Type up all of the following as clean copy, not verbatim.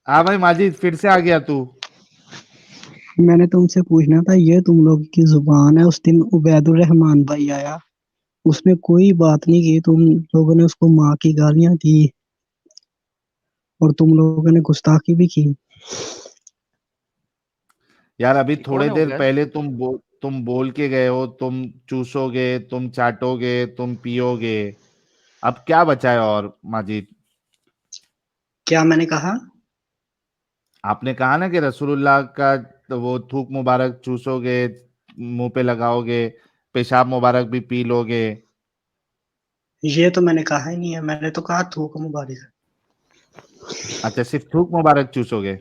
हाँ भाई माजिद, फिर से आ गया तू। मैंने तुमसे पूछना था, ये तुम लोग की जुबान है। उस दिन उबैदुर रहमान भाई आया, उसने कोई बात नहीं की, तुम लोगों ने उसको माँ की गालियां दी और तुम लोगों ने गुस्ताखी भी की। यार अभी ये कौन थोड़े है देर उबैद? पहले तुम बोल के गए हो, तुम चूसोगे, तुम चाटोगे, तुम पियोगे। अब क्या बचा है और माजिद? क्या मैंने कहा? आपने कहा ना कि रसूलुल्लाह का तो वो थूक मुबारक चूसोगे, मुंह पे लगाओगे, पेशाब मुबारक भी पी लोगे। ये तो मैंने कहा ही नहीं है, मैंने तो कहा थूक मुबारक। अच्छा, सिर्फ थूक मुबारक चूसोगे?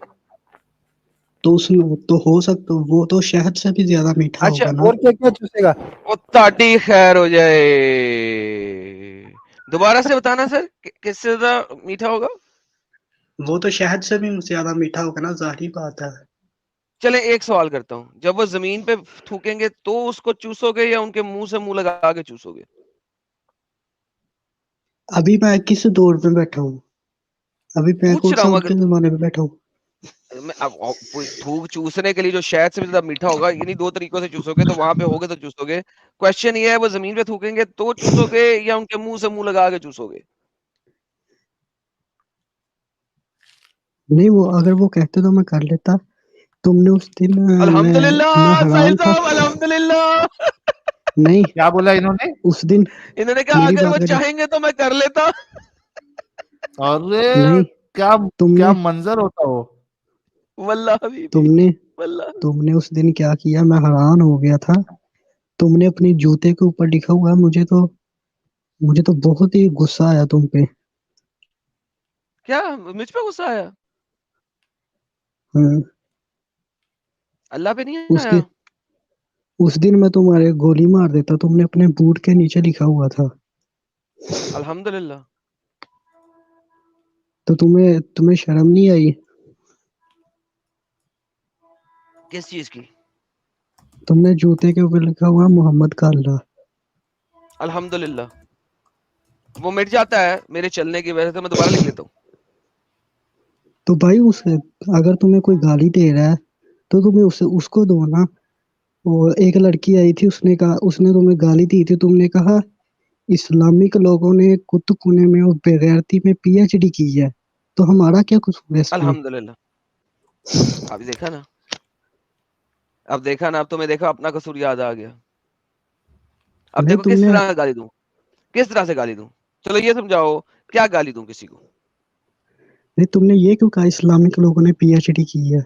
तो उसमें तो हो सकता, वो तो शहद से भी ज्यादा मीठा अच्छा, होगा ना। और क्या क्या चूसेगा? ओ ताटी खैर हो जाए। दोबारा से बताना सर, किससे ज्यादा मीठा होगा? वो तो शहद से भी ज्यादा मीठा होगा ना, जाहिर बात है। चले एक सवाल करता हूँ, जब वो जमीन पे थूकेंगे तो उसको चूसोगे या उनके मुंह से मुंह लगा के चूसोगे? अभी मैं किस दौर में बैठा हूँ? अभी मैं पूछ कौन रहा सा हूँ, अगर उनके जमाने में बैठा हूँ? थूक चूसने के लिए जो शहद से भी ज्यादा मीठा होगा, इन्हीं दो तरीकों से चूसोगे, तो वहां पे होगे तो चूसोगे। क्वेश्चन ये है, वो जमीन पे थूकेंगे तो चूसोगे या उनके मुंह से मुंह लगा के चूसोगे? नहीं, वो अगर वो कहते तो मैं कर लेता। तुमने उस दिन मैं अल्हम्दुलिल्लाह साहिल हैरान था। साहब, अल्हम्दुलिल्लाह। नहीं, क्या बोला इन्होंने? उस दिन इन्होंने कहा मेरी अगर वो बात करो। चाहेंगे तो मैं कर लेता। अरे नहीं, क्या क्या तुमने मंजर होता हो। वल्लाह हबीबी, तुमने वल्लाह। तुमने उस दिन क्या किया, मैं हैरान हो गया था। तुमने अपने जूते के ऊपर लिखा हुआ है, मुझे तो बहुत ही गुस्सा आया तुम पे। क्या मुझ पे गुस्सा आया? हाँ, अल्लाह पे नहीं उस आया। दिन उस दिन मैं तुम्हारे गोली मार देता, तुमने अपने बूट के नीचे लिखा हुआ था। अल्हम्दुलिल्लाह। तो तुम्हें तुम्हें शर्म नहीं आई? किस चीज की? तुमने जूते के ऊपर लिखा हुआ मोहम्मद का अल्लाह। अल्हम्दुलिल्लाह। वो मिट जाता है मेरे चलने की वजह से, मैं दोबारा लिख लेता हूँ। तो भाई उस अगर तुम्हें कोई गाली दे रहा है तो तुम्हें उसे उसको दो ना। वो एक लड़की आई थी, उसने तुम्हें गाली दी थी, तुमने कहा इस्लामिक लोगों ने कुत्तकुने में और बेगैरती में पीएचडी की है, तो हमारा क्या कसूर है इसमें? अल्हम्दुलिल्लाह। अब देखा ना, अब देखा ना, अब तुम्हें देखा अपना कसूर याद आ गया। अब नहीं देखो किस तुमने तरह गाली दूं, किस तरह से गाली दूं। चलो ये समझाओ, क्या गाली दूं किसी को? नहीं तुमने ये क्यों कहा इस्लामिक लोगों ने पीएचडी की है?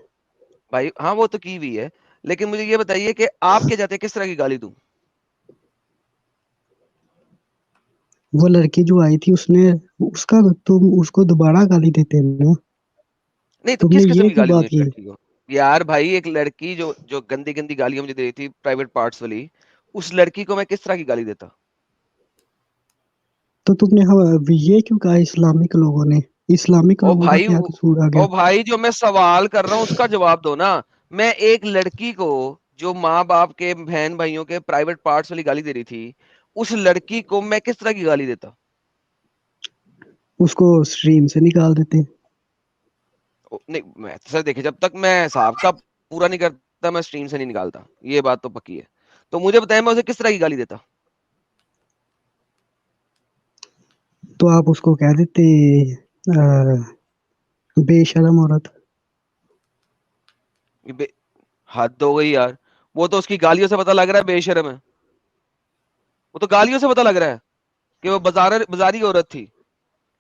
भाई हाँ, वो तो की हुई है, लेकिन मुझे ये बताइए कि आपके जाते किस तरह की गाली दूं? वो लड़की जो आई थी, उसने उसका तुम उसको दोबारा गाली देते ना। नहीं तो तुमने किस किस्म ये की क्यों गाली दूं बात एक की? लड़की को? यार भाई, एक लड़की जो जो गंदी गंदी गालियां मुझे दे रही थी, प्राइवेट पार्ट्स वाली, उस लड़की को मैं किस तरह की गाली देता? तो तुमने ये क्यों कहा इस्लामिक लोगों ने? इस्लामिक ओ लोगों का भाई, क्या कसूर आ ओ गया? भाई, जो मैं सवाल कर रहा हूँ उसका जवाब दो ना। मैं एक लड़की को, जो माँ बाप के बहन भाइयों के प्राइवेट पार्ट्स वाली गाली दे रही थी, उस लड़की को मैं किस तरह की गाली देता? उसको स्ट्रीम से निकाल देते। नहीं, मैं सर देखिए, जब तक मैं साहब पूरा नहीं करता, मैं स्ट्रीम से नहीं निकालता, ये बात तो पक्की है। तो मुझे बताएं, मैं उसे किस तरह की गाली देता? तो आप उसको कह देते बेशरम औरत। ये हद हो गई यार। वो तो उसकी गालियों से पता लग रहा है बेशर्म है। वो तो गालियों से पता लग रहा है कि वो बाजारी औरत थी।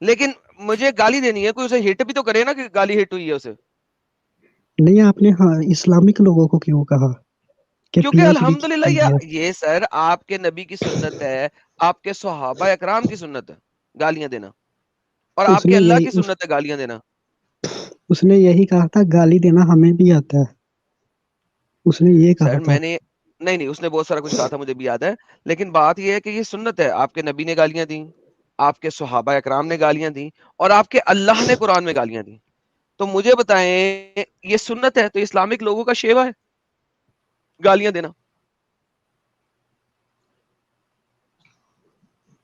लेकिन मुझे गाली देनी है, कोई उसे हिट भी तो करे ना, कि गाली हिट हुई है उसे। नहीं, आपने हाँ इस्लामिक लोगों को क्यों कहा कि क्योंकि पीएचडी अल्हम्दुलिल्लाह, की है? ये सर आपके नबी की सुन्नत है, आपके सहाबा अकराम की सुन्नत है गालियां देना, और आपके उसने अल्लाह यही की सुन्नत है गालियां देना। उसने यही कहा था, गाली देना हमें भी आता है। उसने ये कहा सर था। मैंने, नहीं नहीं, उसने बहुत सारा कुछ कहा था, मुझे भी याद है। लेकिन बात यह है कि ये सुन्नत है, आपके नबी ने गालियां दी, आपके सहाबा अकराम ने गालियां दी, और आपके अल्लाह ने कुरान में गालियां दी। तो मुझे बताएं, ये सुन्नत है तो इस्लामिक लोगों का शेवा है गालियां देना?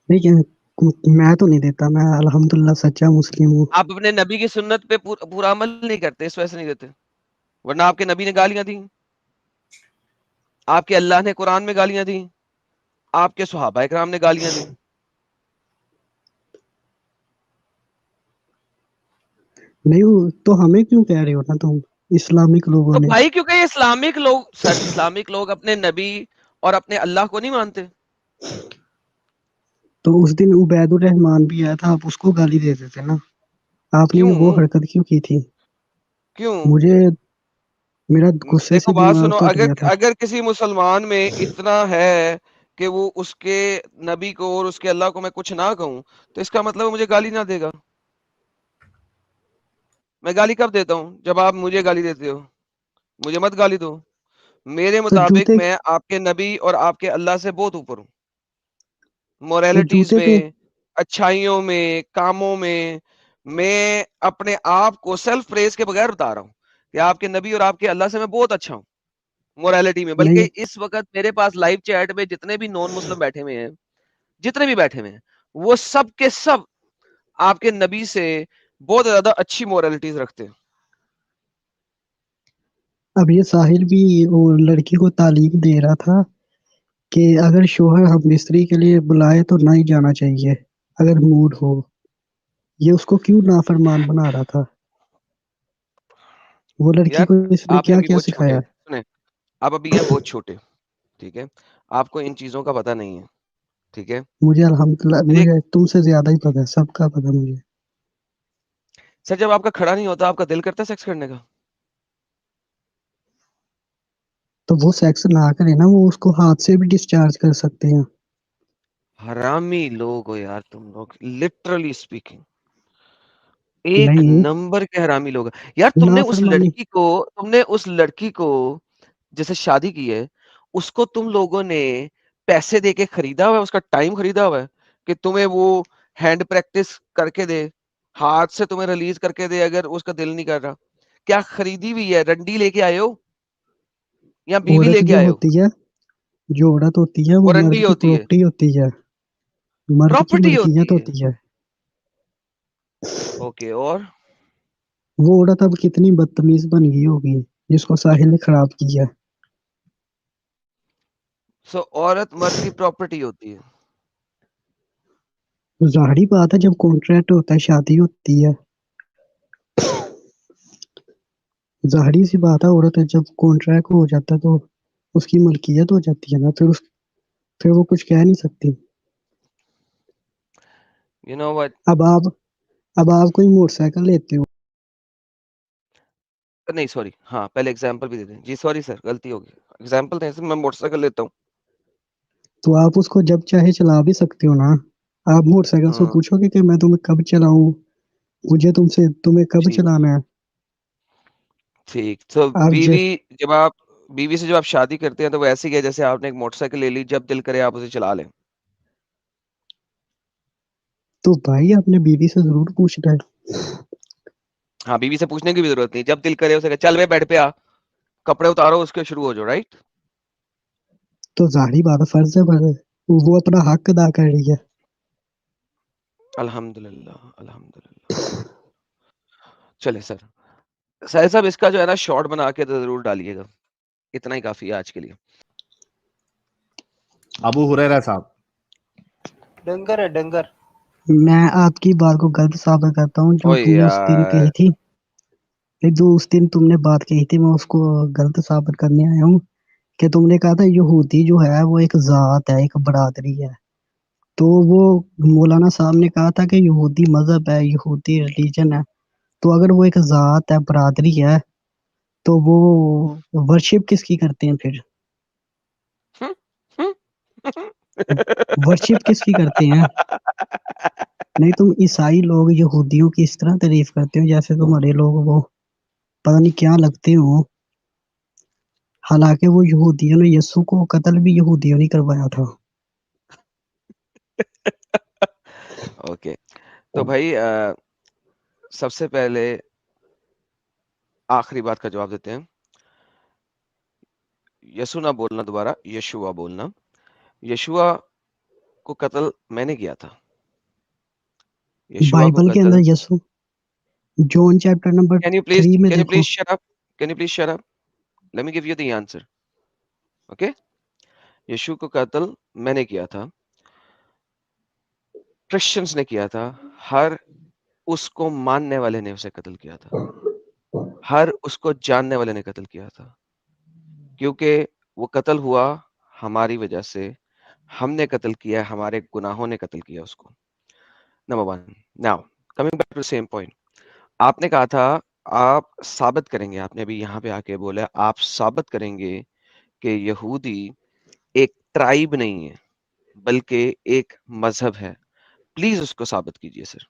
नहीं, मैं तो नहीं देता, मैं अल्हम्दुलिल्लाह सच्चा मुस्लिम हूँ। आप अपने नबी की सुन्नत पे पूरा अमल नहीं करते, इस वजह से नहीं देते, वरना आपके नबी ने गालियां दी, आपके अल्लाह ने कुरान में गालियां दी, आपके सुहाबा इकराम ने गालियां दी। नहीं तो हमें क्यों कह रहे हो ना तुम, इस्लामिक लोगों तो ने? भाई क्योंकि ये इस्लामिक लोग सर, इस्लामिक लोग अपने नबी और अपने अल्लाह को नहीं मानते। तो उस दिन उबैदुर रहमान भी आया था, आप उसको गाली दे देते ना। आपने भी वो क्यों हरकत क्यों की थी? क्यों? मुझे मेरा गुस्से देखो से बात दिमाग सुनो, फट अगर गया था। अगर किसी मुसलमान में इतना है कि वो उसके नबी को और उसके अल्लाह को मैं कुछ ना कहूं, तो इसका मतलब वो मुझे गाली ना देगा। मैं गाली कब देता हूं? जब आप मुझे गाली देते हो। मुझे मत गाली दो। मेरे तो मुताबिक जूते मैं आपके नबी और आपके अल्लाह से बहुत ऊपर हूं, तो मोरालिटीज जूते पे में, अच्छाइयों में, कामों में। मैं अपने आप को सेल्फ प्रेज के बगैर बता रहा हूं कि आपके नबी और आपके अल्लाह से मैं बहुत अच्छा हूं मोरालिटी में। बल्कि नहीं, इस वक्त मेरे पास लाइव चैट में जितने भी नॉन मुस्लिम बैठे हुए हैं, जितने भी बैठे हुए हैं, वो सब के सब आपके नबी से बहुत ज्यादा अच्छी मोरालिटीज रखते हैं। अब ये साहिल भी वो लड़की को तालीम दे रहा था कि अगर शोहर हम मिस्त्री के लिए बुलाए तो ना ही जाना चाहिए अगर मूड हो। ये उसको क्यों नाफरमान बना रहा था? वो लड़की यार को इसने आप हैं क्या अभी क्या बहुत छोटे, सिखाया? सुने, आप अभी हैं बहुत छोटे, ठीक है? आपको इन चीजों का पता नहीं है, ठीक है? मुझे अल्हम्दुलिल्लाह, मुझे मुझे तुमसे ज्यादा ही पता है, सबका पता मुझे। सर, जब आपका खड़ा नहीं होता, आपका दिल करता है सेक्स करने का? तो वो सेक्स ना करे ना, वो उसको हाथ से भी डिस्चार्ज कर सकते हैं। हरामी लोग हो यार तुम लोग, लिटरली स्पीकिंग, एक नहीं, नंबर के हरामी लोग हैं। यार नाफरमानी। तुमने उस लड़की को जैसे शादी की है, उसको तुम लोगों ने पैसे देके खरीदा हुआ है, उसका टाइम खरीदा हुआ है कि तुम्हें वो हैंड प्रैक्टिस करके दे, हाथ से तुम्हें रिलीज करके दे अगर उसका दिल नहीं कर रहा। क्या खरीदी हुई है? रंडी लेके आए हो या बीवी औरत लेके जो आए हो? होती है, जो औरत होती है, वो वो रंडी मर्द की होती है, प्रॉपर्टी होती है, मर्द की प्रॉपर्टी होती मलकियत है। होती है। ओके, और वो औरत अब कितनी बदतमीज बन गई होगी जिसको साहिल ने खराब किया। सो औरत मर्द की प्रॉपर्टी होती है। ज़ाहिर बात है, जब कॉन्ट्रैक्ट होता है, शादी होती है, ज़ाहिर सी बात है, औरत जब कॉन्ट्रैक्ट हो जाता है तो उसकी मलकियत हो जाती है ना, फिर वो कुछ कह नहीं सकती। You know what? अब आप अब आप कोई मोटरसाइकिल लेते हो, नहीं सॉरी, हाँ पहले एग्जांपल भी दे दें जी, सॉरी सर गलती हो गई। एग्जांपल दें, मैं मोटरसाइकिल लेता हूँ। तो आप उसको जब चाहे चला भी सकते हो ना। आप मोटरसाइकिल से हाँ, पूछोगे कि मैं तुम्हें कब चलाऊं, मुझे तुमसे तुम्हें कब ठीक चलाना है? ठीक। तो आप ज, जब आप बीवी से जब आप शादी करते हैं तो वो ऐसी है जैसे आपने एक मोटरसाइकिल ले ली, जब दिल करे आप उसे चला लें। तो भाई आपने बीवी से जरूर पूछना है। हाँ, बीवी से पूछने की भी जरूरत नहीं, जब दिल करे उसे कहे, चल बे बेड पे आ, कपड़े उतारो, उसके शुरू हो जाओ, राइट? तो जाहिर बात है, फर्ज है, वो अपना हक अदा कर रही है। अल्हम्दुलिल्लाह, अल्हम्दुलिल्लाह। चले सर, साहिल साहब इसका जो है ना शॉर्ट बना के तो जरूर डालिएगा, इतना ही काफी है आज के लिए। अबू हुरैरा साहब, डंगर है डंगर। मैं आपकी बात को गलत साबित करता हूँ, जो ओ तुमने उस दिन कही यार, थी। जो उस दिन तुमने बात कही थी, मैं उसको गलत साबित करने आया हूँ। कि तुमने कहा था यहूदी जो है वो एक जात है, एक बरादरी है। तो वो मौलाना साहब ने कहा था कि यहूदी मजहब है, यहूदी रिलीजन है। तो अगर वो एक जात है, बरादरी है, तो वो वर्शिप किसकी करते हैं फिर? हम्म, हम्म। वर्शिप किसकी करते हैं? नहीं, तुम ईसाई लोग यहूदियों की इस तरह तारीफ करते हो जैसे तुम्हारे लोग वो पता नहीं क्या लगते हो। हालांकि वो यहूदियों ने यीशु को कत्ल भी यहूदियों ने करवाया था। ओके, तो भाई सबसे पहले आखिरी बात का जवाब देते हैं। यसु ना बोलना, दोबारा यशुआ बोलना। यशुआ को कत्ल मैंने किया था, यशुआ को बाइबल के कत्ल। अंदर Yesu John chapter number Can you 3 में देखो। shut up? Can you please shut up? Let me give you the answer. Okay? यीशु को कत्ल मैंने किया था, क्रिश्चियंस ने किया था, हर उसको मानने वाले ने उसे कत्ल किया था, हर उसको जानने वाले ने कत्ल किया था, क्योंकि वो कत्ल हुआ हमारी वजह से, हमने कत्ल किया, हमारे गुनाहों ने कत्ल किया उसको। Number 1। Now coming back to same point, आपने कहा था आप साबित करेंगे, आपने अभी यहाँ पे आके बोला आप साबित करेंगे कि यहूदी एक ट्राइब नहीं है बल्कि एक मजहब है। प्लीज उसको साबित कीजिए सर।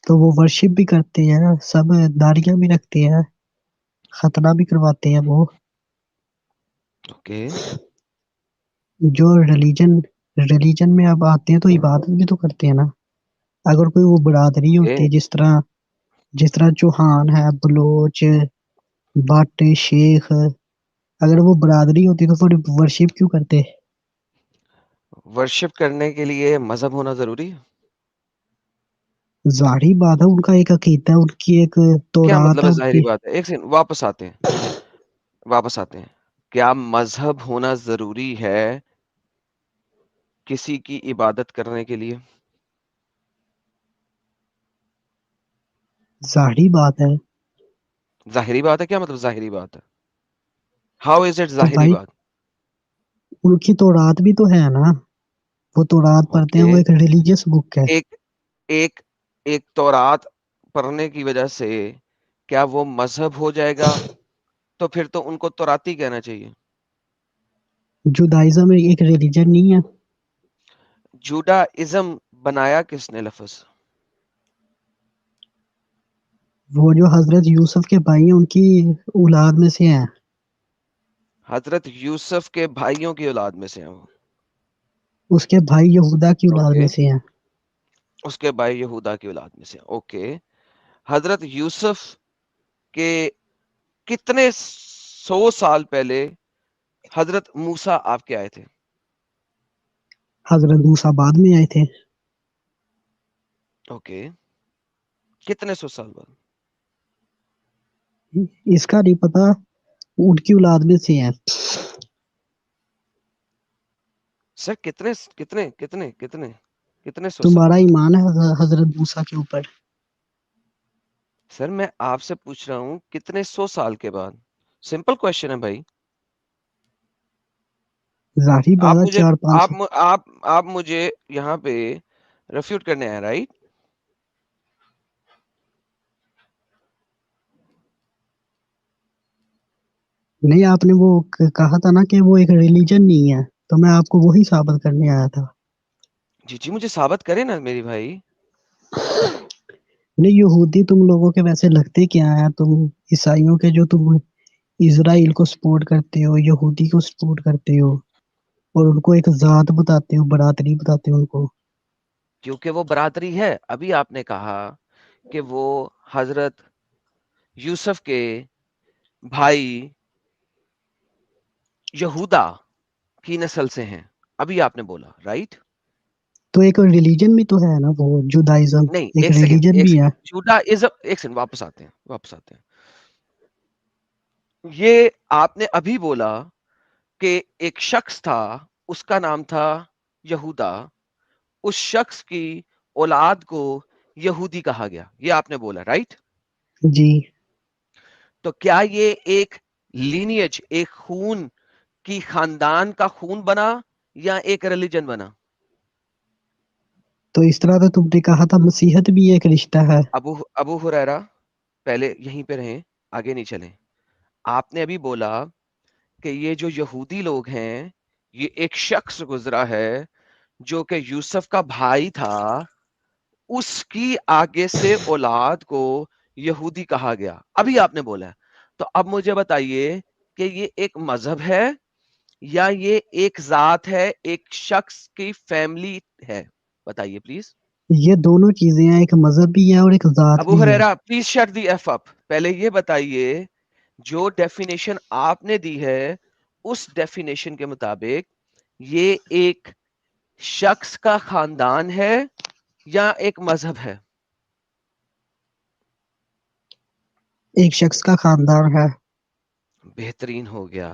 तो वो वर्शिप भी करते हैं, सब दाढ़ियां भी रखते हैं, खतना भी करवाते हैं वो। ओके जो रिलीजन में अब आते हैं तो इबादत भी तो करते हैं ना। अगर कोई वो बरादरी होती है, जिस तरह चौहान है, बलोच, भट्ट, शेख, अगर वो बरादरी होती तो फिर वर्शिप क्यों करते? वर्शिप करने के लिए मजहब होना जरूरी है? जाहिर बात है, उनका एक अकीदा है, उनकी एक क्या तौरात मतलब है है जाहिरी उनकी। बात है? एक सेकंड, वापस आते हैं। क्या मजहब होना जरूरी है किसी की इबादत करने के लिए? जाहिर बात है। जाहिरी बात है? क्या मतलब जाहिरी बात है? हाउ इज इट तो जाहिरी भाई बात? उनकी तौरात भी तो है ना, वो तौरात पढ़ते हैं, ओके वो एक रिलीजियस बुक है। एक एक एक तौरात पढ़ने की वजह से क्या वो मजहब हो जाएगा? तो फिर तो उनको तौराती कहना चाहिए। जुदाइज्म एक रिलीजन नहीं है। जुडाइज्म बनाया किसने लफ्ज? वो जो हजरत यूसुफ के भाई हैं उनकी औलाद में से हैं। हजरत यूसुफ के भाइयों की औलाद में से हैं वो। उसके भाई यहूदा की औलाद ओके में से हैं। उसके भाई यहूदा की औलाद में से हैं। ओके हजरत यूसुफ के कितने 100 साल पहले हजरत मूसा आपके आए थे? हजरत मूसा बाद में आए थे। ओके कितने 100 साल बाद? इसका नहीं पता, उनकी औलाद में से हैं। सर कितने कितने कितने कितने कितने 100 साल तुम्हारा बाद? ईमान है हजरत मूसा के ऊपर? सर मैं आपसे पूछ रहा हूं कितने 100 साल के बाद? सिंपल क्वेश्चन है भाई। जाहिर बात आप है, मुझे 400-500। आप मुझे यहाँ पे रेफ्यूट करने आए, राइट? नहीं, आपने वो कहा था ना कि वो एक रिलीजन नहीं है, तो मैं आपको वही साबित करने आया था। जी जी मुझे साबित करे ना मेरी भाई। नहीं, यहूदी तुम लोगों के वैसे लगते क्या है? तुम ईसाइयों के, जो तुम इजराइल को सपोर्ट करते हो, यहूदी को सपोर्ट करते हो, और उनको एक जात बताते हो, बरादरी बताते हो उनको। क्योंकि वो बरादरी है। अभी आपने कहा कि वो हजरत यूसुफ के भाई यहूदा की नस्ल से हैं, अभी आपने बोला, राइट? तो एक रिलीजन भी तो है ना, वो जुदाइज्म नहीं एक एक सेकंड रिलीजन एक भी है। सेकंड, जुडाइज्म, एक सेकंड, वापस आते हैं। ये आपने अभी बोला कि एक शख्स था, उसका नाम था यहूदा, उस शख्स की औलाद को यहूदी कहा गया, ये आपने बोला, राइट? जी। तो क्या ये एक लीनियज, एक खून की खानदान का खून बना या एक रिलीजन बना? तो इस तरह तो तुमने कहा था मसीहत भी एक रिश्ता है। अबू अबू हुरैरा, पहले यहीं पे रहें, आगे नहीं चलें। आपने अभी बोला कि ये जो यहूदी लोग हैं, ये एक शख्स गुजरा है जो कि यूसुफ का भाई था, उसकी आगे से औलाद को यहूदी कहा गया, अभी आपने बोला है। तो अब मुझे बताइए कि ये एक मजहब है या ये एक जात है, एक शख्स की फैमिली है? बताइए प्लीज। ये दोनों चीजें हैं, एक मजहब भी है और एक जात अबू भी है। Hurairah please shut the F up. पहले ये बताइए, जो डेफिनेशन आपने दी है उस डेफिनेशन के मुताबिक ये एक शख्स का खानदान है या एक मजहब है? एक शख्स का खानदान है बेहतरीन हो गया।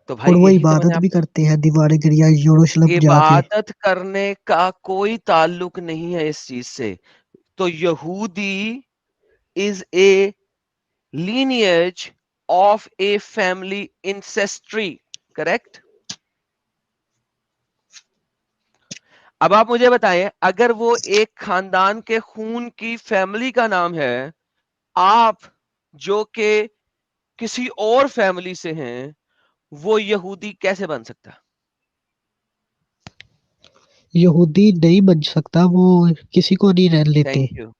तो और भाई वो यही तो मैंने इबादत भी आपको, करते हैं दीवार गिरिया यरूशलेम जाके। इबादत करने का कोई ताल्लुक नहीं है इस चीज से। तो यहूदी is a lineage of a family ancestry, correct? अब आप मुझे बताएं, अगर वो एक खानदान के खून की फैमिली का नाम है, आप जो के किसी और फैमिली से हैं, वो यहूदी कैसे बन सकता है? यहूदी नहीं बन सकता, वो किसी को नहीं रहने लेते। Thank you,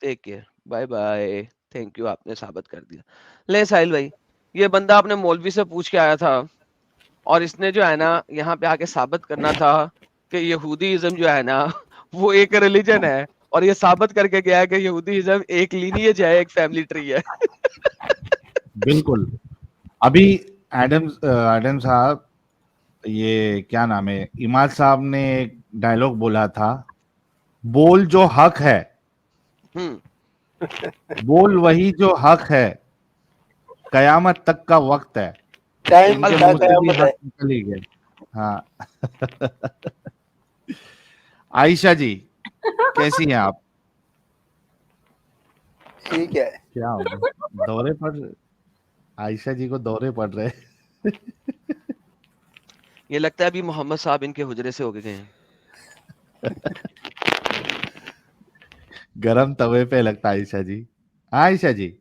take care, bye bye. Thank you, आपने साबित कर दिया। ले साहिल भाई, ये बंदा अपने मौलवी से पूछ के आया था और इसने जो है ना यहाँ पे आके साबित करना था कि यहूदीइज्म जो है ना वो एक रिलीजन है, और ये साबित करके गया है कि यहूदीइज्म एक लीनिएज है, एक फैमिली ट्री है। बिल्कुल। अभी एडम साहब, ये क्या नाम है, इमाद साहब ने एक डायलॉग बोला था, बोल जो हक है, बोल वही जो हक है, कयामत तक का वक्त है। टाइम इनके का मुंह से भी कयामत है। हक निकल ही गए। हाँ। आयशा जी, कैसी हैं आप? ठीक है। क्या हो गया, दौरे पड़, आयशा जी को दौरे पड़ रहे? ये लगता है अभी मोहम्मद साहब इनके हुजरे से होके गए हैं। गरम तवे पे लगता है आयशा जी। हाँ आयशा जी,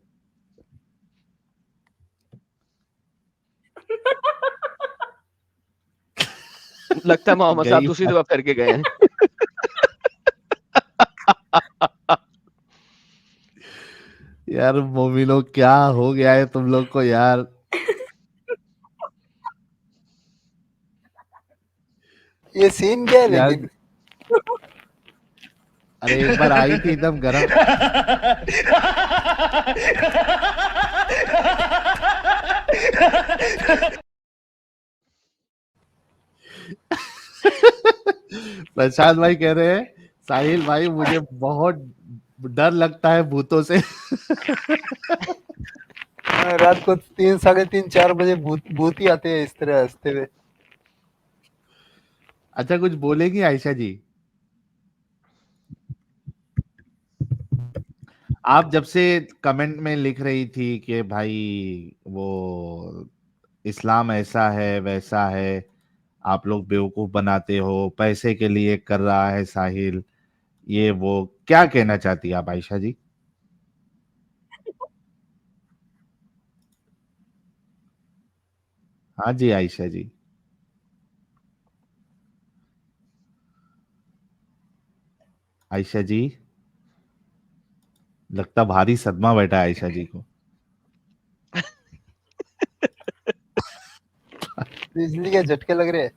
लगता है मोहम्मद साहब गई दूसरी तरफ फिर के गए हैं। यार मोमिनो, क्या हो गया है तुम लोग को यार? ये सीन क्या है यार लेकिन? अरे एक बार आई थी एकदम गरम। प्रशांत भाई कह रहे हैं, साहिल भाई मुझे बहुत डर लगता है भूतों से। रात को 3, 3:30, 4 बजे भूत ही आते हैं इस तरह हंसते हुए। अच्छा, कुछ बोलेगी आयशा जी? आप जब से कमेंट में लिख रही थी कि भाई वो इस्लाम ऐसा है वैसा है, आप लोग बेवकूफ बनाते हो, पैसे के लिए कर रहा है साहिल, ये वो, क्या कहना चाहती है आप आयशा जी? हाँ जी आयशा जी। आयशा जी, लगता भारी सदमा बैठा है आयशा जी को। बिजली के झटके लग रहे हैं।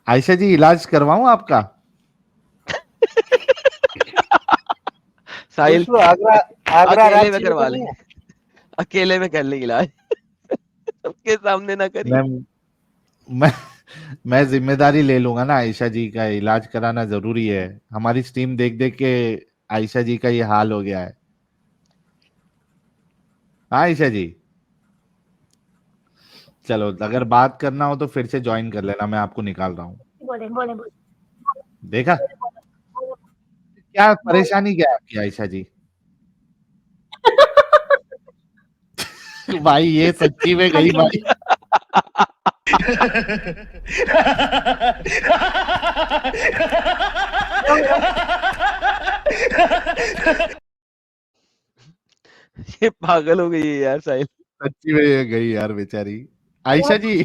आयशा जी, इलाज करवाऊं आपका? साहिल, पूछ लो, आगरा आगरा अकेले में रांची में करवा करनी ले, है। अकेले में कर ले इलाज। सबके सामने ना करी। मैं मैं मैं जिम्मेदारी ले लूंगा ना, आयशा जी का इलाज कराना जरूरी है। हमारी स्ट्रीम देख देख के आयशा जी का ये हाल हो गया है। हाँ आयशा जी, चलो अगर बात करना हो तो फिर से ज्वाइन कर लेना, मैं आपको निकाल रहा हूँ। बोले बोले बोले देखा, क्या परेशानी क्या है आपकी आयशा जी? भाई ये सच्ची में हाँ गई जी हाँ भाई। जी। ये पागल हो गई है यार साहिल, सच्ची में ये गई यार बेचारी आयशा जी।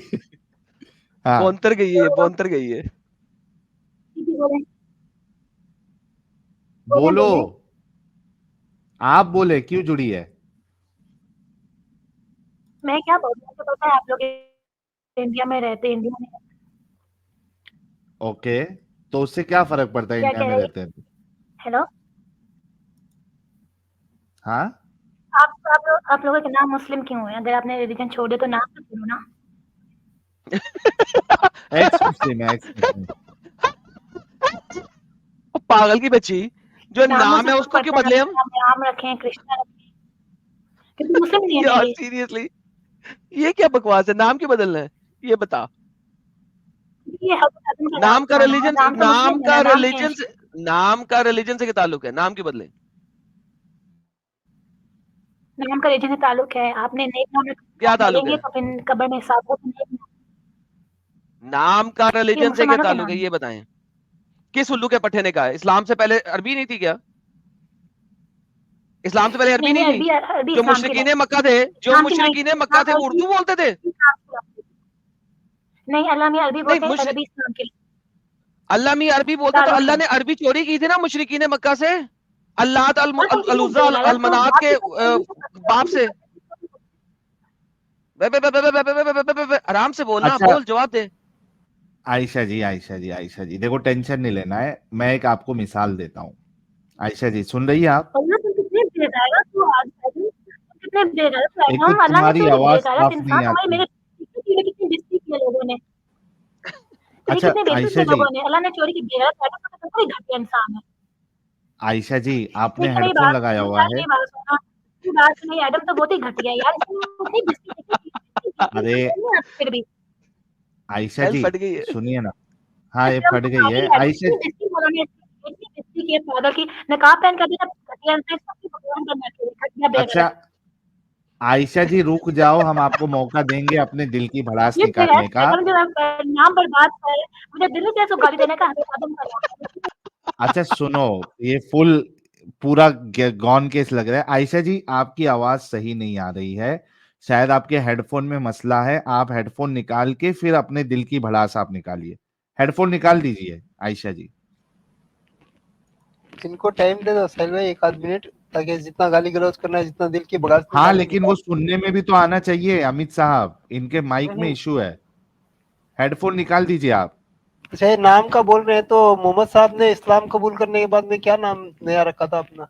हाँ बौंतर गई है, बौंतर गई है। बोले बोले बोलो, बोले आप बोले क्यों जुड़ी है? मैं क्या बोलूं, मुझे पता है आप लोग इंडिया में रहते हैं, इंडिया में ओके, तो उससे क्या फर्क पड़ता है क्या इंडिया कह में रहे रहते हैं तो? हेलो, हाँ, आप लोगों के नाम मुस्लिम क्यों है? अगर आपने रिलीजन छोड़ दिया तो नाम तो करो ना। एक्स मुस्लिम है, एक्स मुस्लिम। पागल की बच्ची, जो नाम है मुस्लिम उसको क्यों पढ़ते बदले हैं, हम? राम रखें, कृष्ण रखें, क्योंकि मुस्लिम नहीं है ना यार ये। सीरियसली, ये क्या बकवास है? नाम क्यों बदलना है? ये बता। ये हजरत आदम का नाम राज का था ना, रिलीजन, नाम तो मुस्लिम है ना, नाम चेंज। नाम का रिलीजन से क्या ताल्लुक है? नाम क्यों बदले? नाम का रिलीजन से ताल्लुक है, आपने नेक नाम क्या ताल्लुक मरेंगे है? तो फिर कब्र में हिसाब हो तो नेक नाम का ये रिलीजन से क्या मुसलमानों के ताल्लुक नाम है? है। ये बताएं। किस उल्लू के पट्टे ने कहा है? इस्लाम से पहले अरबी नहीं थी क्या? इस्लाम से पहले अरबी नहीं नहीं नहीं, थी? अरबी जो इस्लाम की मुशरिकीन लैंग्वेज, मक्का थे, जो इस्लाम की नहीं, मुशरिकीन मक्का थे, वो अरबी उर्दू बोलते थे? इस्लाम की लैंग्वेज। नहीं, अल्लाह में अरबी नहीं, बोलते हैं, अरबी इस्लाम की अल्लाह में अरबी बोलते तो ताल्लुक अल्लाह है। ने अरबी चोरी की थी ना मुशरिकीन मक्का से, अल्लाह हाँ, तो कितने अलउज़्ज़ा बेगैरत तो अलमनात बात के ही तो अरबी तो करते हैं, बाप अरबी से। करते हैं। आराम से बोलना, अच्छा बोल, जवाब दे। आयशा जी देखो टेंशन नहीं लेना है, मैं एक आपको मिसाल देता हूँ। आयशा जी सुन रही है आप? अल्लाह तुम कितने बेगैरत हो आज, कितने बेगैरत हो एक तो एकदम। अल्लाह ने तुम्हारी चोरी, आवाज बेगैरत साफ नहीं इंसान, हमारे आती। मेरे पीछे कितनी बेइज्जती की है लोगों ने, तुम्हें अच्छा कितने बेइज्जत आयशा किया जी, लोगों ने। अल्लाह ने चोरी की, बेगैरत है तो तुम कोई घटिया इंसान है। आयशा जी आपने देखिए मेरी हेडफोन बात लगाया सुनो हुआ यार, है? मेरी बात सुनो, मेरी बात सुनो, एडम तो बहुत ही घटिया है यार, इसने उतनी बेइज्जती की, इतनी अरे शर्म नहीं आती फिर भी। आयशा सेल जी फट गई है। सुनिए ना। हाँ ये शर्म फट तो गई आ है गई एडम, आयशा इतनी जी। बेइज्जती बोलो ने, इतनी बेइज्जती की है पागल की। नकाब पहन कर भी तब घटिया इंसान, सबकी भगवान बनना चाहिए, घटिया अच्छा बेगैरत। आयशा जी रुक जाओ, हम आपको मौका देंगे अपने दिल की भड़ास ये निकालने का। एडम जो नाम बर्बाद करे, मुझे दिल नहीं चाहिए गाली देने का, हजरत आदम का नाम है। अच्छा सुनो, ये फुल पूरा गॉन केस लग रहा है। आयशा जी आपकी आवाज सही नहीं आ रही है, शायद आपके हेडफोन में मसला है। आप हेडफोन निकाल के फिर अपने दिल की भड़ास आप निकालिए। हेडफोन निकाल दीजिए आयशा जी। इनको टाइम दे दो साहिल भाई, एक आध मिनट, ताकि जितना गाली गलौज करना है, जितना दिल की भड़ास हाँ निकालनी लेकिन वो सुनने में भी तो आना चाहिए अमित साहब, इनके माइक में नहीं। इशू है। हेडफोन निकाल दीजिए आप। अच्छा ये नाम का बोल रहे हैं, तो मोहम्मद साहब ने इस्लाम कबूल करने के बाद में क्या नाम नया रखा था अपना?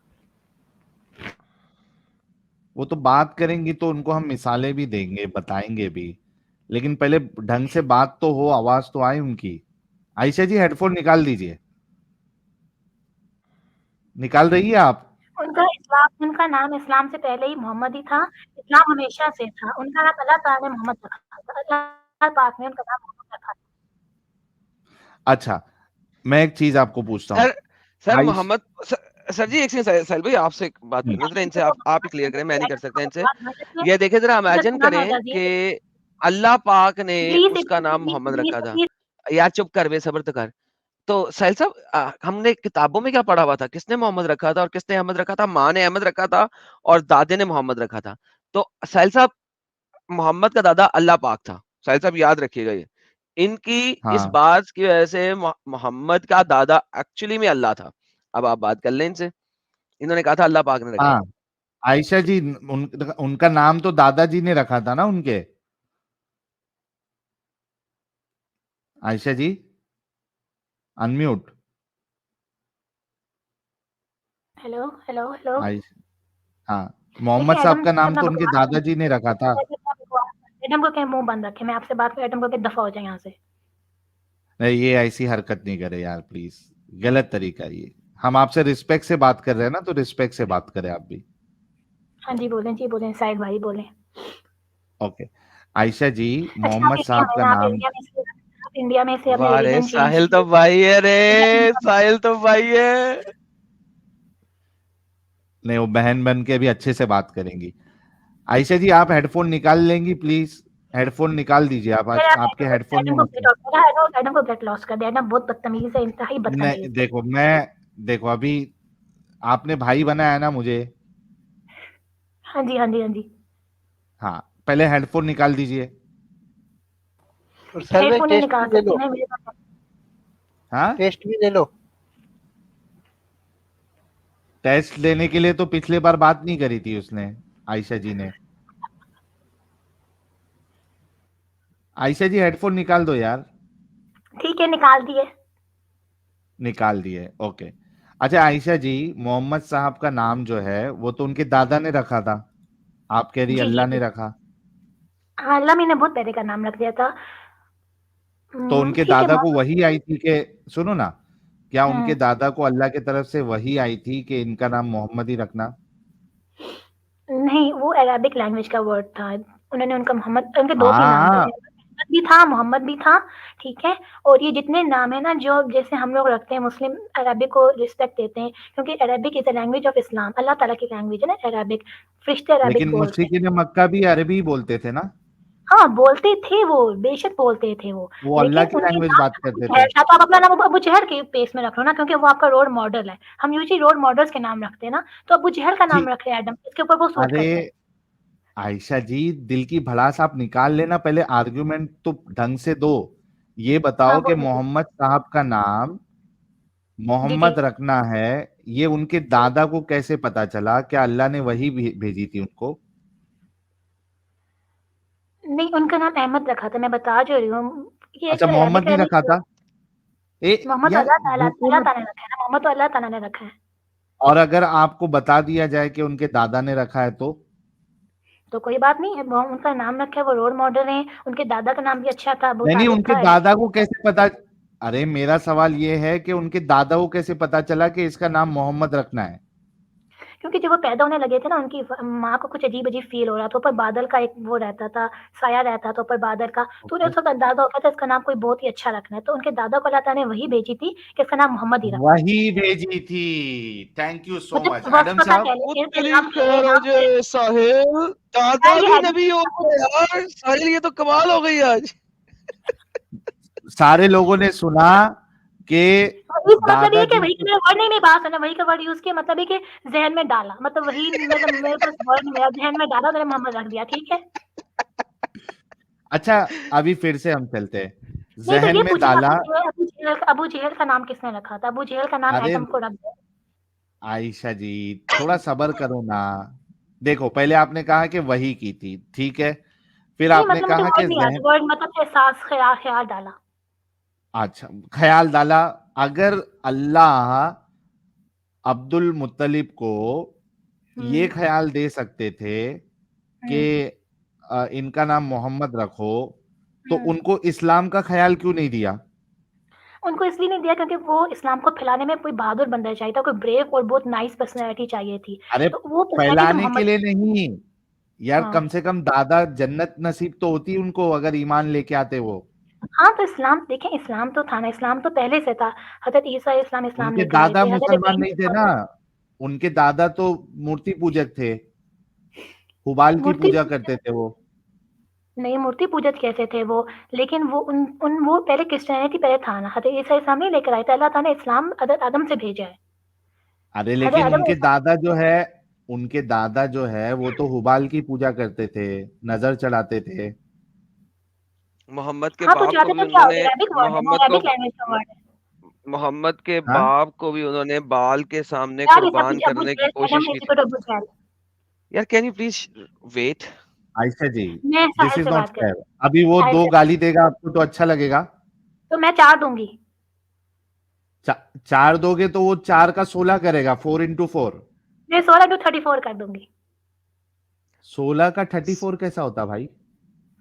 वो तो बात करेंगी तो उनको हम मिसालें भी देंगे, बताएंगे भी, लेकिन पहले ढंग से बात तो हो, आवाज तो आए उनकी। आयशा जी हेडफोन निकाल दीजिए। निकाल रही है आप? उनका इस्लाम, उनका नाम इस्लाम से पहले ही मोहम्मद ही था, इस्लाम हमेशा से था। उनका नाम अल्लाह ताला ने मोहम्मद रखा था, अल्लाह पाक ने उनका नाम मोहम्मद रखा था। अच्छा मैं एक चीज आपको पूछता हूँ। Sir, sir Aish Mohammad sir ji, एक सेकंड साहिल भाई, आपसे एक बात हम्म, करनी है, जरा इनसे तो आप ही क्लियर करें, मैं नहीं कर सकता इनसे। बात ना करके ये देखिए, जरा मुझे इमेजिन सुना ना करें जाजिए, कि अल्लाह पाक ने प्लीज उसका नाम प्लीज मोहम्मद प्लीज रखा था। प्लीज। यार चुप कर बे, सब्र तो कर। तो साहिल साहब, हमने किताबों में क्या पढ़ा हुआ था? किसने मोहम्मद रखा था और किसने अहमद रखा था? माँ ने अहमद रखा था और दादे ने मोहम्मद रखा था। तो साहिल साहब, मोहम्मद का दादा अल्लाह पाक था। साहिल साहब याद रखिएगा ये। इनकी इस हाँ बात की वजह से मोहम्मद का दादा एक्चुअली में अल्लाह था। अब आप बात कर लें इनसे, इन्होंने कहा था अल्लाह पाक ने रखा हाँ है। आयशा जी उनका नाम तो दादाजी ने रखा था ना उनके। Ayesha ji unmute. Hello hello hello. Aish हाँ मोहम्मद देखिए साहब एडम का नाम अपना तो उनके बकवास बंद दादाजी ने रखा था। कीजिए। एडम को कहीं मुंह बंद रखे, मैं आपसे बात कर, एडम को कहीं दफा हो जाए यहाँ से। नहीं ये ऐसी हरकत नहीं करे यार प्लीज, गलत तरीका है ये। हम आपसे रिस्पेक्ट से बात कर रहे हैं ना, तो रिस्पेक्ट से बात करें आप भी। हाँ जी बोलें, साहिल भाई बोलें। ओके आयशा जी, अच्छा आप मोहम्मद इंडिया साहब में का ना, नाम। आप इंडिया में से अपने वाह रे, रिलीजन चेंज साहिल तो भाई है रे, साहिल तो भाई है। नहीं वो बहन बन के भी अच्छे से बात करेंगी। आयशा जी आप हेडफोन निकाल लेंगी प्लीज? हेडफोन निकाल दीजिए आप, आज फिर आप आपके हेडफोन में एडम को गेट मसला। आउट करा, एडम को गेट लॉस कर दे। एडम बहुत बदतमीज है, इंतहाई नहीं बदतमीज। देखो देखो अभी आपने भाई बनाया ना मुझे। हाँ जी हाँ जी हाँ जी। हाँ पहले हेडफोन निकाल दीजिए। और साहिल भाई हेडफोन नहीं टेस्ट भी निकाल ले सकती लो, मैं, मेरे पास। हाँ टेस्ट भी ले लो। टेस्ट लेने के लिए तो पिछले बार बात नहीं करी थी उसने, आयशा जी ने। आयशा जी हेडफोन निकाल दो यार। ठीक है निकाल दिए। निकाल दिए ओके। अच्छा आयशा जी, मोहम्मद साहब का नाम जो है वो तो उनके दादा ने रखा था, आप कह रही जी जी अल्लाह ने जी। रखा। हाँ अल्लाह मैंने बहुत पहले का नाम रख दिया था। तो उनके ठीक है दादा को मोहम्मद। वही आई थी कि, सुनो ना, क्या उनके दादा को अल्लाह की तरफ से वही आई थी कि इनका नाम मोहम्मद ही रखना? नहीं, वो अरेबिक लैंग्वेज का वर्ड था। उन्होंने उनका मोहम्मद, उनके 2-3 नाम थे। हाँ, अहमद भी था, मोहम्मद भी था, ठीक है? और ये जितने नाम है ना, जो जैसे हम लोग रखते हैं, मुस्लिम अरेबिक को रिस्पेक्ट देते हैं, क्योंकि Arabic is a language of Islam, Allah Tala की लैंग्वेज है ना अरेबिक, फरिश्ते अरेबिक लेकिन बोलते हैं। मुश्रिकीन मक्का भी अरबी ही बोलते थे ना? हाँ, बोलते थे वो, बेशक बोलते थे वो, वो अल्लाह लेकिन की उनके लैंग्वेज नाम बात अबू करते जहल थे। था, तो आप अपना नाम अबू जहल के पेस में रख लो ना, क्योंकि वो आपका रोल मॉडल है। हम यूजुअली रोल मॉडल्स के नाम रखते हैं ना, तो अबू जहल का नाम ठीक, रख रहे हैं एडम, इसके ऊपर वो सूट अरे करता है। आयशा जी, दिल की भड़ास आप निकाल लेना, पहले आर्ग्यूमेंट तो ढंग से दो। ये हाँ, बताओ कि बोलिए। मोहम्मद साहब का नाम जी, जी। मोहम्मद रखना है, ये उनके दादा को कैसे पता चला? क्या अल्लाह ने वही भेजी थी उनको? नहीं, उनका नाम अहमद रखा था, मैं बता जो रही हूँ। ये एक अच्छा, तो मोहम्मद अरेबिक नहीं रखा लैंग्वेज, था? ए मोहम्मद तो यार, रुको अल्लाह ना। ताला ने रखा है ना, मोहम्मद तो अल्लाह ताला ने रखा है। और अगर आपको बता दिया जाए कि उनके दादा ने रखा है तो? तो कोई बात नहीं है, वो उनका नाम रखा है, वो रोल मॉडल हैं, उनके दादा का नाम भी अच्छा था, अबू नहीं नहीं, तालिब उनके था। दादा को कैसे पता? अरे मेरा सवाल ये है कि उनके दादा को कैसे पता चला कि इसका नाम मोहम्मद रखना है? क्योंकि जब वो पैदा होने लगे थे ना, उनकी माँ को कुछ अजीब-अजीब फ़ील हो रहा था, ऊपर बादल का एक वो रहता था, साया रहता था ऊपर बादल का, तो उन्हें ओके, उस वक़्त अंदाज़ा हो गया था इसका नाम कोई बहुत ही अच्छा रखना है, तो उनके दादा को अल्लाह ताला ने वही भेजी थी कि इसका नाम मोहम्मद ही रखो। वही भेजी थी। थैंक यू सो मच मतलब एडम वफ़्त का साहब। कह वो लें, तेरी इल्ज़ाम कह लें खैर हो आप ये। जाए साहिल, दादा ये भी एडम नबी हो अबू, गए यार। साहिल ये तो कमाल हो गई आज। सारे लोगों ने सुना कि वही का मतलब ये है कि दादाजी वही का वर्ड नहीं बात सुना, वही का वर्ड यूज़ किया, मतलब है कि ज़हन में डाला, मतलब वही, मतलब मेरे पास वर्ड नहीं, मेरा ज़हन में डाला, मैंने मोहम्मद रख दिया, ठीक है? अच्छा, अभी फिर से हम चलते हैं। नहीं तो जहन ये में पूछिए ना, डाला। अबू जहल का नाम किसने रखा था? अबू जहल का नाम अरे एडम को रख दिया। आयशा जी, थोड़ा सब्र करो ना। देखो, पहले आपने कहा कि वही की थी, ठीक है। फिर नहीं आपने मतलब मुझे कहा वर्ड कि नहीं जहन, आता, वर्ड मतलब एहसास, ख़याल ख़याल डाला। अच्छा, ख्याल डाला। अगर अल्लाह अब्दुल मुत्तलिब को ये हुँ, ख्याल दे सकते थे कि हुँ, इनका नाम मोहम्मद रखो, तो हुँ। उनको इस्लाम का ख्याल क्यों नहीं दिया? उनको इसलिए नहीं दिया क्योंकि वो इस्लाम को फैलाने में कोई बहादुर बंदा चाहिए था, कोई ब्रेव और बहुत नाइस पर्सनैलिटी चाहिए थी। अरे तो वो पर्सनैलिटी तो फैलाने के मोहम्मद लिए की थी। नहीं यार, हाँ। कम से कम दादा जन्नत नसीब तो होती उनको अगर ईमान लेके आते वो। हाँ, तो इस्लाम देखें, इस्लाम तो था ना, इस्लाम तो पहले से था। हज़रत ईसा अलैहिस्सलाम इस्लाम उनके लेकर आए दादा थे, हज़रत मुसलमान इब्राहीम नहीं के थे दौर ना, में। उनके दादा तो मूर्ति पूजक थे, हुबाल की मूर्ति पूजा करते थे वो। नहीं, मूर्ति पूजक कैसे थे वो? लेकिन वो उन उन वो पहले क्रिश्चियनिटी पहले था ना, हज़रत ईसा इस्लाम नहीं लेकर आए थे, अल्लाह ताला ने इस्लाम हज़रत आदम से भेजा है। अरे हज़रत लेकिन आदम उनके दादा जो है वो तो हुबाल की पूजा करते थे, नजर चढ़ाते थे। मोहम्मद के हाँ, तो बाप को चाहते भी तो क्या हो उन्होंने गया, अरेबिक वर्ड है ना, मोहम्मद को अरेबिक लैंग्वेज का वर्ड है। मोहम्मद के हाँ, बाप को भी उन्होंने बाल के सामने यार ये सब कुर्बान कुछ अबू करने की जहल, कोशिश एडम की इज़ थी। Equal to Abu Jahl. यार can you please wait. Ayesha ji, मैं दिस साहिल इज से नॉट बात कर रही फेयर। हूँ, अभी वो साहिल दो से। गाली देगा आपको तो अच्छा लगेगा? तो मैं 4 दूँगी। चा, चार दोगे तो वो 4 का 16 करेगा, 4 into 4। मैं 16 टू 34 कर दूँगी। 16 का 34 कैसा होता भाई?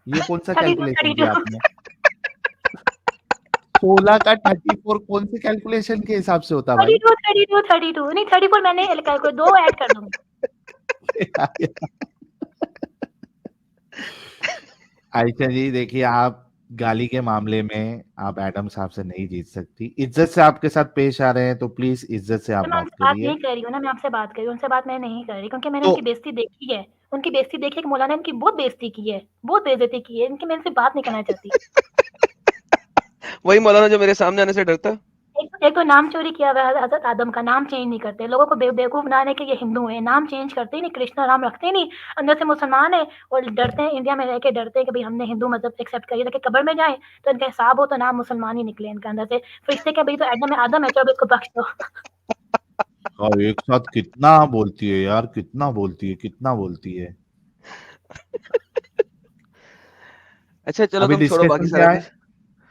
ये कौन सा 32, कैलकुलेशन किया 32, आपने? 16 का 34 कौन से कैलकुलेशन के हिसाब से होता भाई? 32, 32, 32 नहीं 34 मैंने कोई 2 ऐड कर दूँगी। आयशा जी, देखिए, आप गाली के मामले में आप एडम साहब से नहीं जीत सकती। इज्जत से आपके साथ पेश आ रहे हैं तो प्लीज इज्जत से आप तो मैं बात उनसे बात करिए। नहीं कर रही हूँ ना, मैं आपसे बात कर रही हूँ, उनसे बात मैं नहीं कर रही क्योंकि मैंने तो उनकी बेइज़्ज़ती देखी है। उनकी बेइज़्ज़ती देखी है कि मौलाना ने उनकी बहुत बेइज़्ज़ती की है, बहुत बेइज़्ज़ती की है, इनकी मैं इनसे बात नहीं करना चाहती। वही मौलाना जो मेरे सामने आने से डरता। एक तो नाम चोरी किया हुआ है हज़रत आदम का, नाम चेंज नहीं करते। लोगों को बेवकूफ़ बनाने के ये हिंदू हैं, नाम चेंज करते ही नहीं, कृष्णा नाम रखते ही नहीं। अंदर से मुसलमान हैं और डरते हैं, इंडिया में रह के डरते हैं कि भई हमने हिंदू मज़हब एक्सेप्ट कर लिया, ताकि कब्र में जाएँ तो इनका हिसाब हो तो नाम मुसलमान ही निकले इनके अंदर से। फरिश्ते क्या, भई तो आदम है, चलो इसको बख्श दो। और एक साथ कितना बोलती है यार, कितना बोलती है, कितना बोलती है। अच्छा चलो अभी तुम छोड़ो बाकी डिस्कशन सारा क्या है? कुछ।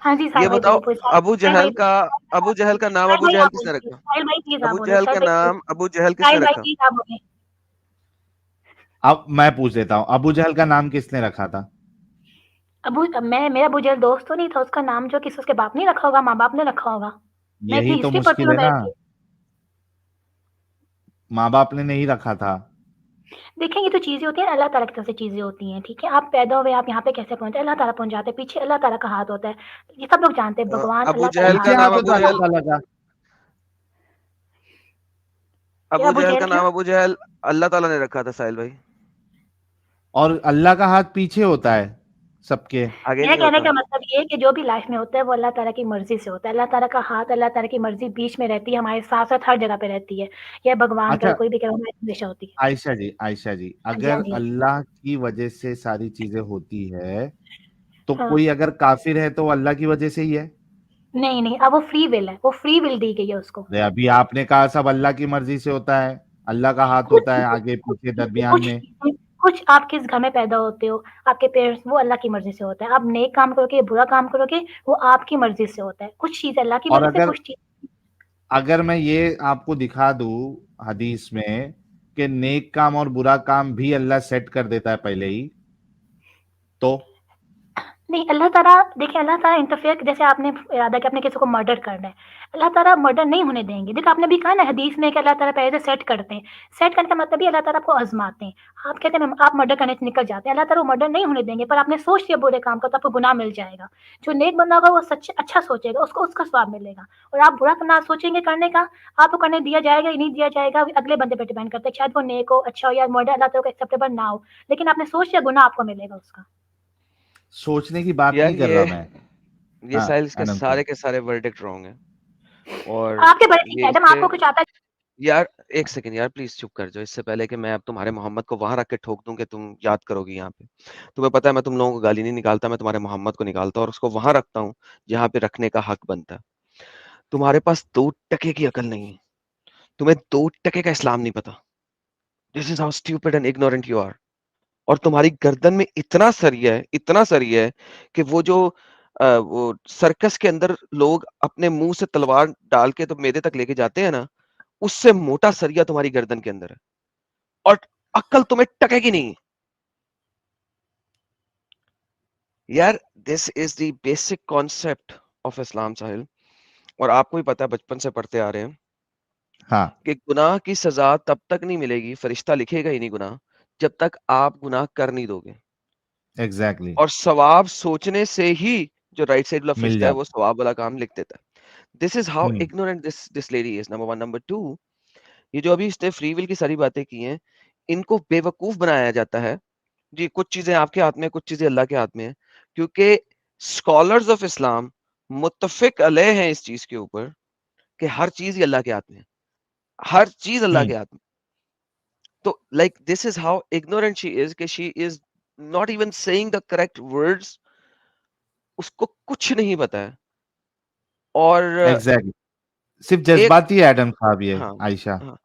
हाँ जी, ये साहिल भाई बताओ, बोलिए, कोई अबू साहिल भाई जहल का अबू जहल का नाम साहिल अबू भाई जहल आप किसने बोलिए, रखा? साहिल भाई प्लीज़ आप अबू बोलिए, जहल साहिल का भाई प्लीज़, नाम अबू जहल किसने साहिल भाई रखा? प्लीज़ आप बोलिए। अब मैं पूछ देता हूँ, अबू जहल का नाम किसने रखा था? मेरा अबू जहल दोस्त तो नहीं था, उसका नाम जो किसी उसके बाप ने रखा होगा, माँ-बाप ने रखा होगा। मैं यही इतनी तो हिस्ट्री पढ़ती मुश्किल हूँ है ना, बैठ के। माँ बाप ने नहीं रखा था। देखें ये तो चीज़ें होती हैं, अल्लाह ताला की तरफ से चीज़ें होती हैं, ठीक है? आप पैदा हुए, आप यहाँ पे कैसे पहुँचे? अल्लाह ताला पहुँचाते हैं, पीछे अल्लाह ताला का हाथ होता है। ये सब लोग जानते हैं, भगवान अबू अल्लाह ताला जहल का का पीछे हाथ नाम हाथ होता है तो अबू है। जहल, अल्लाह ताला का। अबू अबू जहल जहल का क्यों? नाम अबू जहल अल्लाह ताला ने रखा था साहिल भाई, और अल्लाह का हाथ पीछे होता है सबके। आगे मेरा नहीं कहने होता। का मतलब ये है कि जो भी लाइफ में होता है वो अल्लाह ताला की मर्ज़ी से होता है। अल्लाह ताला का हाथ, अल्लाह ताला की मर्ज़ी बीच में रहती है, हमारे साथ-साथ हर जगह पे रहती है। या भगवान अच्छा करे, कोई भी करे, हमारे हमेशा होती है। आयशा जी, हाँ जी, हाँ अगर जी, हाँ जी। अल्लाह की वजह से सारी चीजें होती है, तो हाँ। कोई अगर काफिर है तो वो अल्लाह की वजह से ही है। नहीं, नहीं, अब वो फ्री विल है, वो फ्री विल दी गई है उसको। अरे अभी आपने कहा सब अल्लाह की मर्जी से होता है, अल्लाह का हाथ कुछ होता है आगे पीछे दरमियान में। कुछ आप किस घर में पैदा होते हो, आपके पेरेंट्स, वो अल्लाह की मर्ज़ी से होता है। आप नेक काम करोगे, बुरा काम करोगे, वो आपकी मर्ज़ी से होता है। कुछ चीज़ अल्लाह की और मर्ज़ी से, अगर कुछ चीज़ अगर मैं ये आपको दिखा दूं हदीस में कि नेक काम और बुरा काम भी अल्लाह सेट कर देता है पहले ही, तो नहीं, अल्लाह ताला देखिए, अल्लाह ताला इंटरफेयर, जैसे आपने इरादा किया आपने किसी को मर्डर करना है, अल्लाह ताला मर्डर नहीं होने देंगे। देखो आपने भी कहा ना हदीस में कि अल्लाह ताला पहले से सेट करते हैं। सेट करने का मतलब भी अल्लाह ताला आपको आज़माते हैं। आप कहते हैं आप मर्डर करने से निकल जाते हैं, अल्लाह ताला वो मर्डर नहीं होने देंगे, पर आपने सोच लिया बुरे काम का तो आपको गुनाह मिल जाएगा। जो नेक बंदा होगा वो सच अच्छा सोचेगा, उसको उसका स्वाब मिलेगा। और आप बुरा करना सोचेंगे करने का, आपको करने दिया जाएगा या नहीं दिया जाएगा, अगले बंदे पे डिपेंड करता है। शायद वो नेक हो, अच्छा हो, या मर्डर अल्लाह ताला को एक्सेप्टेबल ना हो, लेकिन आपने सोच लिया गुनाह आपको मिलेगा उसका। सोचने की बात यार नहीं कर रहा मैं। ये हाँ साहिल, इसके एडम सारे सर। के सारे वर्डिक्ट रॉन्ग है। और आपके बड़े ठीक है ये एडम, इसके, आपको कुछ आता है? यार एक सेकंड यार, प्लीज चुप कर जाओ, इससे पहले कि मैं अब तुम्हारे मोहम्मद को वहां रख के ठोक दूं कि तुम याद करोगी यहाँ पे। तुम्हें पता है मैं तुम लोगों को गाली नहीं निकालता, मैं तुम्हारे मोहम्मद को निकालता और उसको वहां रखता हूँ जहाँ पे रखने का हक बनता है। तुम्हारे पास 2% की अकल नहीं है, तुम्हें 2% का इस्लाम नहीं पता। This is how stupid and ignorant you are. और तुम्हारी गर्दन में इतना सरिया है, इतना सरिया है कि वो सर्कस के अंदर लोग अपने मुंह से तलवार डाल के तो मेरे तक लेके जाते हैं ना, उससे मोटा सरिया तुम्हारी गर्दन के अंदर है। और अक्ल तुम्हें टकेगी नहीं यार। This is the basic concept of Islam Sahil. और आपको भी पता है, बचपन से पढ़ते आ रहे हैं हाँ कि गुनाह की सजा तब तक नहीं मिलेगी, फरिश्ता लिखेगा ही नहीं गुनाह, जब तक आप गुनाह कर नहीं दोगे। एग्जैक्टली और सवाब सोचने से ही जो राइट साइड वाला मिल फरिश्ता है वो जाता। सवाब वाला काम लिख देता है। This is how hmm ignorant this lady is, number one. Number two, ये जो अभी इसने फ्री विल की सारी बातें की हैं, इनको बेवकूफ बनाया जाता है। जी, कुछ चीजें आपके हाथ में है, कुछ चीजें अल्लाह के हाथ में है, क्योंकि स्कॉलर्स ऑफ इस्लाम मुत्तफिक अलैह हैं इस चीज के ऊपर कि हर चीज ही अल्लाह के हाथ में है, हर चीज अल्लाह हम्म के हाथ में। तो like this is how ignorant she is, कि she is not even saying the correct words, उसको कुछ नहीं पता है। और एग्जैक्टली सिर्फ एक, जज्बाती है एडम साहब ये हाँ, आयशा। हाँ,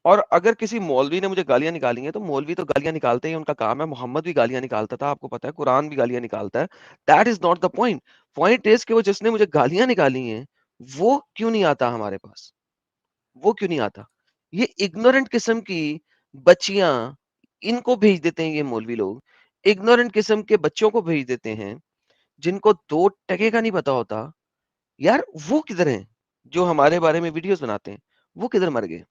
और अगर किसी मौलवी ने मुझे गालियां निकाली हैं, तो मौलवी तो गालियां निकालते ही, उनका काम है। मोहम्मद भी गालियां निकालता था, आपको पता है, कुरान भी गालियां निकालता है। That is not the point. Point is कि वो जिसने मुझे गालियां निकाली हैं, वो क्यों नहीं आता हमारे पास, वो क्यों नहीं आता। ये इग्नोरेंट किस्म की बच्चियां, इनको भेज देते हैं ये मौलवी लोग, इग्नोरेंट किस्म के बच्चों को भेज देते हैं जिनको 2% का नहीं पता होता। यार वो किधर हैं जो हमारे बारे में वीडियोस बनाते हैं, वो किधर मर गए।